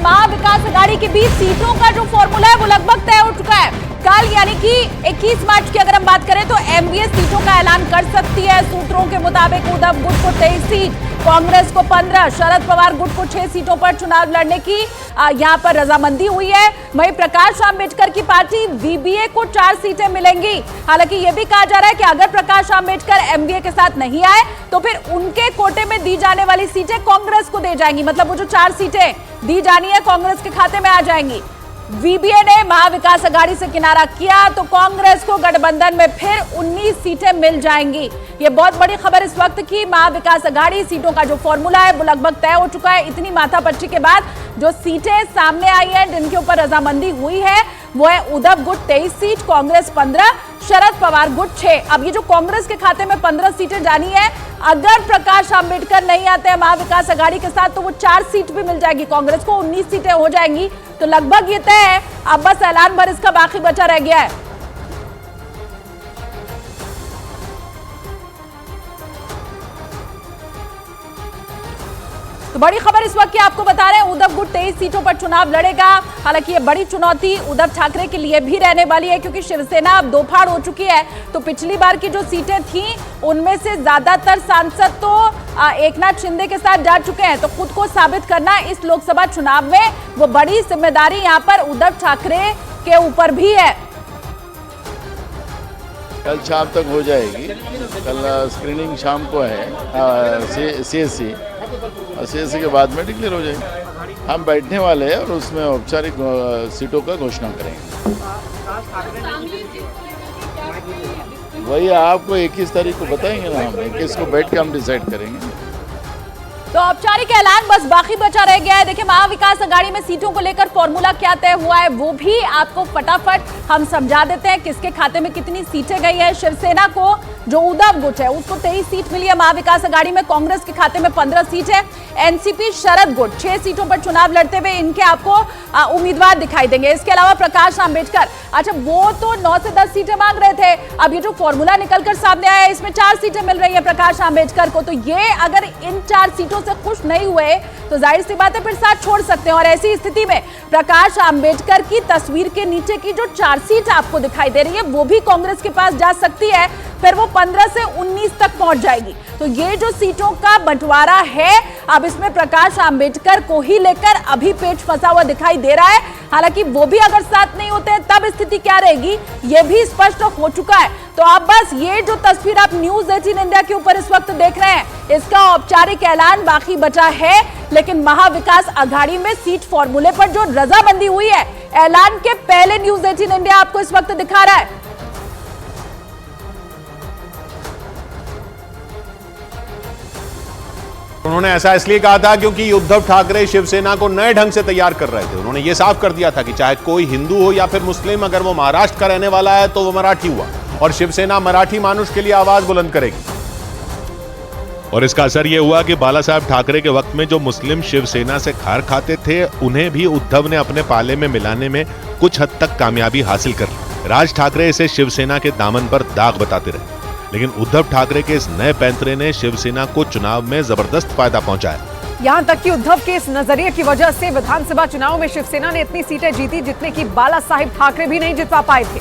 महाविकास अघाड़ी के बीच सीटों का जो फॉर्मूला है वो लगभग तय हो चुका है। कल यानी कि 21 मार्च की अगर हम बात करें तो एमवीएस सीटों का ऐलान कर सकती है। सूत्रों के मुताबिक उद्धव गुट को 23 सीट, कांग्रेस को 15, शरद पवार गुट को 6 सीटों पर चुनाव लड़ने की यहां पर रजामंदी हुई है। वहीं प्रकाश आंबेडकर की पार्टी वीबीए को 4 सीटें मिलेंगी। हालांकि यह भी कहा जा रहा है कि अगर प्रकाश आंबेडकर एमवीए के साथ नहीं आए तो फिर उनके कोटे में दी जाने वाली सीटें कांग्रेस को दे जाएंगी। मतलब वो जो 4 सीटें दी जानी है कांग्रेस के खाते में आ जाएंगी। वीबीए ने महाविकास अघाड़ी से किनारा किया तो कांग्रेस को गठबंधन में फिर 19 सीटें मिल जाएंगी। ये बहुत बड़ी खबर इस वक्त की महाविकास अघाड़ी सीटों का जो फॉर्मूला है वो लगभग तय हो चुका है। इतनी माथापच्ची के बाद जो सीटें सामने आई हैं जिनके ऊपर रजामंदी हुई है वो है उद्धव गुट 23 सीट, कांग्रेस 15, शरद पवार गुट 6। अब ये जो कांग्रेस के खाते में 15 सीटें जानी है, अगर प्रकाश आंबेडकर नहीं आते हैं महाविकास अघाड़ी के साथ तो वो 4 सीट भी मिल जाएगी कांग्रेस को, 19 सीटें हो जाएंगी। तो लगभग ये तय है, अब बस ऐलान भर इसका बाकी बचा रह गया है। तो बड़ी खबर इस वक्त की आपको बता रहे हैं, उद्धव गुट 23 सीटों पर चुनाव लड़ेगा। हालांकि ये बड़ी चुनौती उद्धव ठाकरे के लिए भी रहने वाली है क्योंकि शिवसेना अब दो फाड़ हो चुकी है। तो पिछली बार की जो सीटें थी उनमें से ज्यादातर सांसद तो एकनाथ शिंदे के साथ जा चुके हैं। तो खुद को साबित करना इस लोकसभा चुनाव में वो बड़ी जिम्मेदारी यहाँ पर उद्धव ठाकरे के ऊपर भी है। कल शाम तक हो जाएगी। कल स्क्रीनिंग शाम को है सीएससी, और सीएससी के बाद में डिक्लेयर हो जाएगी। हम बैठने वाले हैं और उसमें औपचारिक सीटों का घोषणा करेंगे। वही आपको 21 तारीख को बताएंगे ना, हम 21 को बैठ के हम डिसाइड करेंगे। तो औपचारिक ऐलान बस बाकी बचा रह गया है। देखिए महाविकास अघाड़ी में सीटों को लेकर फॉर्मूला क्या तय हुआ है वो भी आपको फटाफट हम समझा देते हैं। किसके खाते में कितनी सीटें गई है। शिवसेना को जो उद्धव गुट है उसको 23 सीट मिली है महाविकास अघाड़ी में, कांग्रेस के खाते में 15 सीट है। एनसीपी शरद गुट 6 सीटों पर चुनाव लड़ते हुए इनके आपको उम्मीदवार दिखाई देंगे। इसके अलावा प्रकाश आंबेडकर, अच्छा वो तो 9 से 10 सीटें मांग रहे थे, अब ये जो फॉर्मूला निकलकर सामने आया है इसमें 4 सीटें मिल रही है प्रकाश आंबेडकर को। तो ये अगर इन 4 सीटों से खुश नहीं हुए तो जाहिर सी बात है फिर साथ छोड़ सकते हैं। और ऐसी स्थिति में प्रकाश आंबेडकर की तस्वीर के नीचे की जो 4 सीट आपको दिखाई दे रही है वो भी कांग्रेस के पास जा सकती है, फिर वो 15 से 19 तक पहुंच जाएगी। तो ये जो सीटों का बंटवारा है अब इसमें प्रकाश आंबेडकर को ही लेकर अभी पेच फंसा हुआ दिखाई दे रहा है। हालांकि वो भी अगर साथ नहीं होते तब स्थिति क्या रहेगी ये भी स्पष्ट हो चुका है। तो अब बस ये जो तस्वीर आप न्यूज़ 18 इंडिया के ऊपर इस वक्त देख रहे हैं इसका औपचारिक ऐलान बाकी बचा है। लेकिन महाविकास अघाड़ी में सीट फॉर्मूले पर जो रजामंदी हुई है ऐलान के पहले न्यूज़ 18 इंडिया आपको इस वक्त दिखा रहा है। उन्होंने ऐसा इसलिए कहा था क्योंकि उद्धव ठाकरे शिवसेना को नए ढंग से तैयार कर रहे थे। उन्होंने ये साफ कर दिया था कि चाहे कोई हिंदू हो या फिर मुस्लिम, अगर वो महाराष्ट्र का रहने वाला है तो वो मराठी हुआ और शिवसेना मराठी मानुष के लिए आवाज बुलंद करेगी। और इसका असर यह हुआ कि बाला साहब ठाकरे के वक्त में जो मुस्लिम शिवसेना से खार खाते थे उन्हें भी उद्धव ने अपने पाले में मिलाने में कुछ हद तक कामयाबी हासिल कर ली। राज ठाकरे इसे शिवसेना के दामन पर दाग बताते रहे, लेकिन उद्धव ठाकरे के इस नए पैंतरे ने शिवसेना को चुनाव में जबरदस्त फायदा पहुंचाया। यहां तक कि उद्धव के इस नजरिए की वजह से विधानसभा चुनाव में शिवसेना ने इतनी सीटें जीती जितने की बाला साहिब ठाकरे भी नहीं जितवा पाए थे।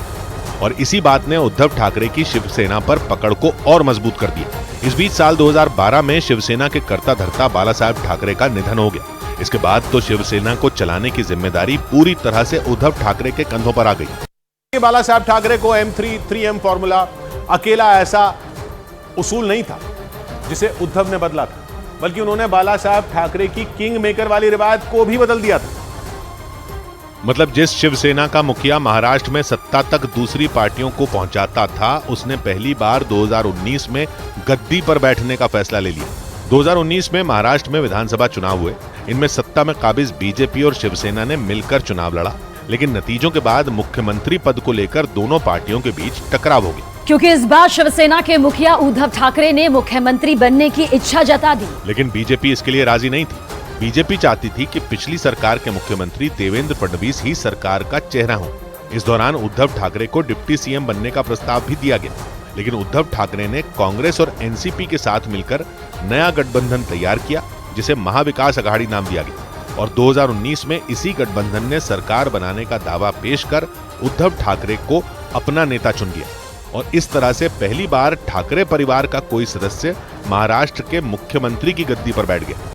और इसी बात ने उद्धव ठाकरे की शिवसेना पर पकड़ को और मजबूत कर दिया। इस बीच साल 2012 में शिवसेना के कर्ता धर्ता बाला साहब ठाकरे का निधन हो गया। इसके बाद तो शिवसेना को चलाने की जिम्मेदारी पूरी तरह से उद्धव ठाकरे के कंधों पर आ गई। बाला साहब ठाकरे को M3 3M फॉर्मूला अकेला ऐसा उसूल नहीं था जिसे उद्धव ने बदला था, बल्कि उन्होंने बाला साहब ठाकरे की किंग मेकर वाली रिवायत को भी बदल दिया था। मतलब जिस शिवसेना का मुखिया महाराष्ट्र में सत्ता तक दूसरी पार्टियों को पहुंचाता था उसने पहली बार 2019 में गद्दी पर बैठने का फैसला ले लिया। 2019 में महाराष्ट्र में विधानसभा चुनाव हुए। इनमें सत्ता में काबिज बीजेपी और शिवसेना ने मिलकर चुनाव लड़ा, लेकिन नतीजों के बाद मुख्यमंत्री पद को लेकर दोनों पार्टियों के बीच टकराव हो गया। क्योंकि इस बार शिवसेना के मुखिया उद्धव ठाकरे ने मुख्यमंत्री बनने की इच्छा जता दी, लेकिन बीजेपी इसके लिए राजी नहीं थी। बीजेपी चाहती थी कि पिछली सरकार के मुख्यमंत्री देवेंद्र फडणवीस ही सरकार का चेहरा हो। इस दौरान उद्धव ठाकरे को डिप्टी सीएम बनने का प्रस्ताव भी दिया गया, लेकिन उद्धव ठाकरे ने कांग्रेस और एनसीपी के साथ मिलकर नया गठबंधन तैयार किया जिसे महाविकास अघाड़ी नाम दिया गया। और 2019 में इसी गठबंधन ने सरकार बनाने का दावा पेश कर उद्धव ठाकरे को अपना नेता चुन लिया और इस तरह से पहली बार ठाकरे परिवार का कोई सदस्य महाराष्ट्र के मुख्यमंत्री की गद्दी पर बैठ गया।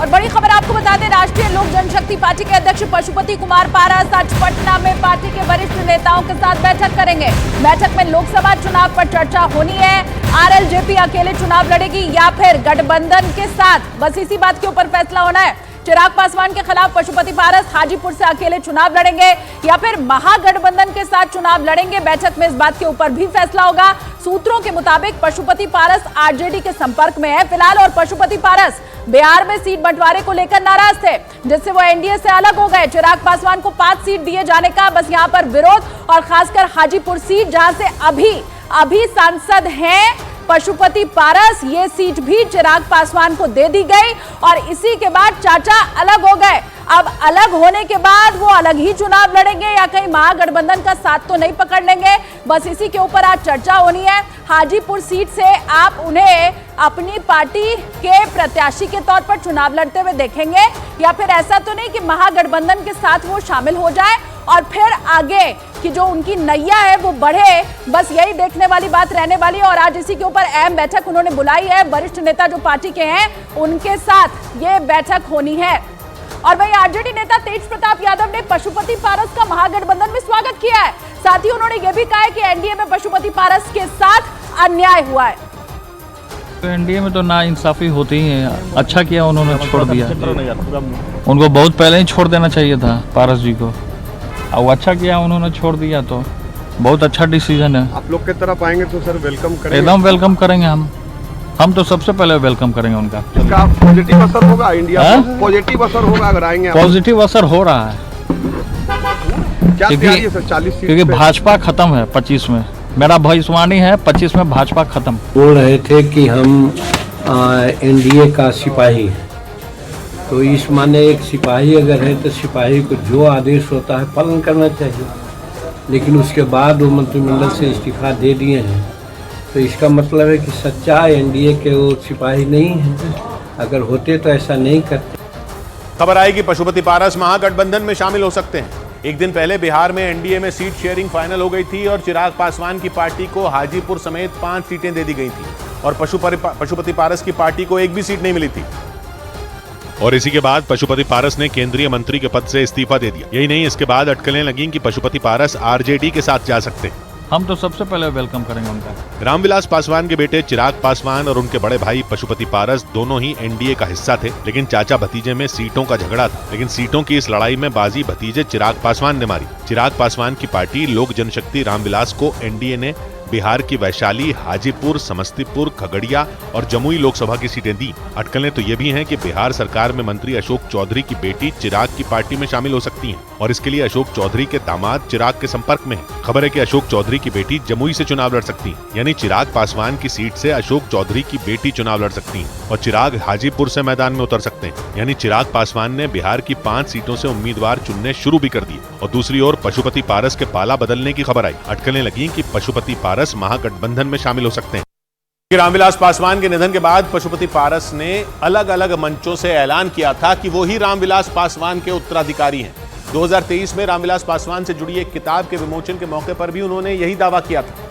और बड़ी खबर आपको बता दें, राष्ट्रीय लोक जनशक्ति पार्टी के अध्यक्ष पशुपति कुमार पारस आज पटना में पार्टी के वरिष्ठ नेताओं के साथ बैठक करेंगे। बैठक में लोकसभा चुनाव पर चर्चा होनी है। आरएलजेपी अकेले चुनाव लड़ेगी या फिर गठबंधन के साथ, बस इसी बात के ऊपर फैसला होना है। चिराग पासवान के खिलाफ पशुपति पारस हाजीपुर से अकेले चुनाव लड़ेंगे या फिर महागठबंधन के साथ चुनाव लड़ेंगे, बैठक में इस बात के ऊपर भी फैसला होगा। सूत्रों के मुताबिक पशुपति पारस आरजेडी के संपर्क में है फिलहाल और पशुपति पारस बिहार में सीट बंटवारे को लेकर नाराज थे, जिससे वो एनडीए से अलग हो गए। चिराग पासवान को 5 सीट दिए जाने का बस यहां पर विरोध, और खासकर हाजीपुर सीट जहां से अभी सांसद हैं पशुपति पारस, ये सीट भी चिराग पासवान को दे दी गई और इसी के बाद चाचा अलग हो गए। अब अलग होने के बाद वो अलग ही चुनाव लड़ेंगे या कहीं महागठबंधन का साथ तो नहीं पकड़ लेंगे, बस इसी के ऊपर आज चर्चा होनी है। हाजीपुर सीट से आप उन्हें अपनी पार्टी के प्रत्याशी के तौर पर चुनाव लड़ते हुए देखेंगे या फिर ऐसा तो नहीं कि महागठबंधन के साथ वो शामिल हो जाए और फिर आगे कि जो उनकी नैया है वो बढ़े, बस यही देखने वाली बात रहने वाली है। और आज इसी के ऊपर अहम बैठक उन्होंने बुलाई है, वरिष्ठ नेता जो पार्टी के हैं उनके साथ ये बैठक होनी है। और वहीं आरजेडी नेता तेज प्रताप यादव ने पशुपति पारस का महागठबंधन में स्वागत किया है। साथ ही उन्होंने ये भी कहा है कि एनडीए में पशुपति पारस के साथ अन्याय हुआ है। एनडीए में तो नाइंसाफी होती ही है, अच्छा किया उन्होंने छोड़ दिया, उनको बहुत पहले ही छोड़ देना चाहिए था पारस जी को, और अच्छा किया उन्होंने छोड़ दिया, तो बहुत अच्छा डिसीजन है। आप लोग की तरफ आएंगे तो सर वेलकम करेंगे, एकदम वेलकम करेंगे हम तो सबसे पहले वेलकम करेंगे उनका। इसका पॉजिटिव असर होगा इंडिया में, पॉजिटिव असर होगा अगर आएंगे। पॉजिटिव असर हो रहा है क्या तैयारी है सर 40 सीट क्योंकि भाजपा खत्म है 25 में, मेरा भविष्यवाणी है 25 में भाजपा खत्म। बोल रहे थे कि हम एनडीए का सिपाही, तो इस माने एक सिपाही अगर है तो सिपाही को जो आदेश होता है पालन करना चाहिए, लेकिन उसके बाद वो मंत्रिमंडल से इस्तीफा दे दिए हैं, तो इसका मतलब है कि सच्चा एनडीए के वो सिपाही नहीं है, अगर होते तो ऐसा नहीं करते। खबर आई कि पशुपति पारस महागठबंधन में शामिल हो सकते हैं। एक दिन पहले बिहार में एनडीए में सीट शेयरिंग फाइनल हो गई थी और चिराग पासवान की पार्टी को हाजीपुर समेत 5 सीटें दे दी गई थी और पशुपति पारस की पार्टी को एक भी सीट नहीं मिली थी। और इसी के बाद पशुपति पारस ने केंद्रीय मंत्री के पद से इस्तीफा दे दिया। यही नहीं, इसके बाद अटकलें लगीं कि पशुपति पारस आरजेडी के साथ जा सकते हैं। हम तो सबसे पहले वेलकम करेंगे उनका। रामविलास पासवान के बेटे चिराग पासवान और उनके बड़े भाई पशुपति पारस दोनों ही एनडीए का हिस्सा थे, लेकिन चाचा भतीजे में सीटों का झगड़ा था। लेकिन सीटों की इस लड़ाई में बाजी भतीजे चिराग पासवान ने मारी। चिराग पासवान की पार्टी लोक जनशक्ति रामविलास को एनडीए ने बिहार की वैशाली, हाजीपुर, समस्तीपुर, खगड़िया और जमुई लोकसभा की सीटें दी। अटकलें तो ये भी हैं कि बिहार सरकार में मंत्री अशोक चौधरी की बेटी चिराग की पार्टी में शामिल हो सकती हैं और इसके लिए अशोक चौधरी के दामाद चिराग के संपर्क में हैं। खबर है कि अशोक चौधरी की बेटी जमुई से चुनाव लड़ सकती हैं, यानी चिराग पासवान की सीट से अशोक चौधरी की बेटी चुनाव लड़ सकती हैं और चिराग हाजीपुर से मैदान में उतर सकते हैं। यानी चिराग पासवान ने बिहार की 5 सीटों से उम्मीदवार चुनने शुरू भी कर दिए। और दूसरी ओर पशुपति पारस के पाला बदलने की खबर आई। अटकलें लगी कि पशुपति पारस महागठबंधन में शामिल हो सकते हैं। रामविलास पासवान के निधन के बाद पशुपति पारस ने अलग अलग मंचों से ऐलान किया था कि वो ही रामविलास पासवान के उत्तराधिकारी हैं। 2023 में रामविलास पासवान से जुड़ी एक किताब के विमोचन के मौके पर भी उन्होंने यही दावा किया था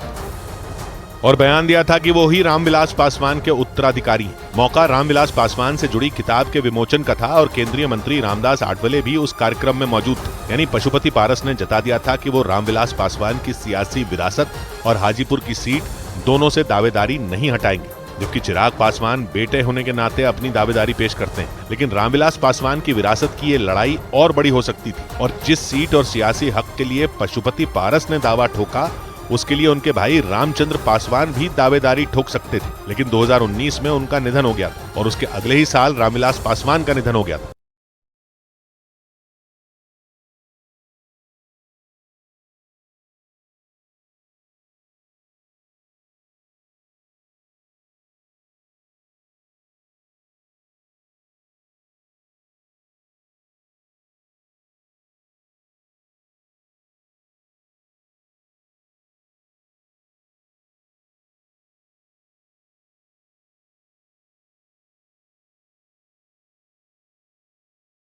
और बयान दिया था कि वो ही रामविलास पासवान के उत्तराधिकारी हैं। मौका रामविलास पासवान से जुड़ी किताब के विमोचन का था और केंद्रीय मंत्री रामदास आठवले भी उस कार्यक्रम में मौजूद थे। यानी पशुपति पारस ने जता दिया था कि वो रामविलास पासवान की सियासी विरासत और हाजीपुर की सीट दोनों से दावेदारी नहीं हटाएंगे, जबकि चिराग पासवान बेटे होने के नाते अपनी दावेदारी पेश करते हैं। लेकिन रामविलास पासवान की विरासत की ये लड़ाई और बड़ी हो सकती थी और जिस सीट और सियासी हक के लिए पशुपति पारस ने दावा ठोका, उसके लिए उनके भाई रामचंद्र पासवान भी दावेदारी ठोक सकते थे। लेकिन 2019 में उनका निधन हो गया और उसके अगले ही साल रामविलास पासवान का निधन हो गया था।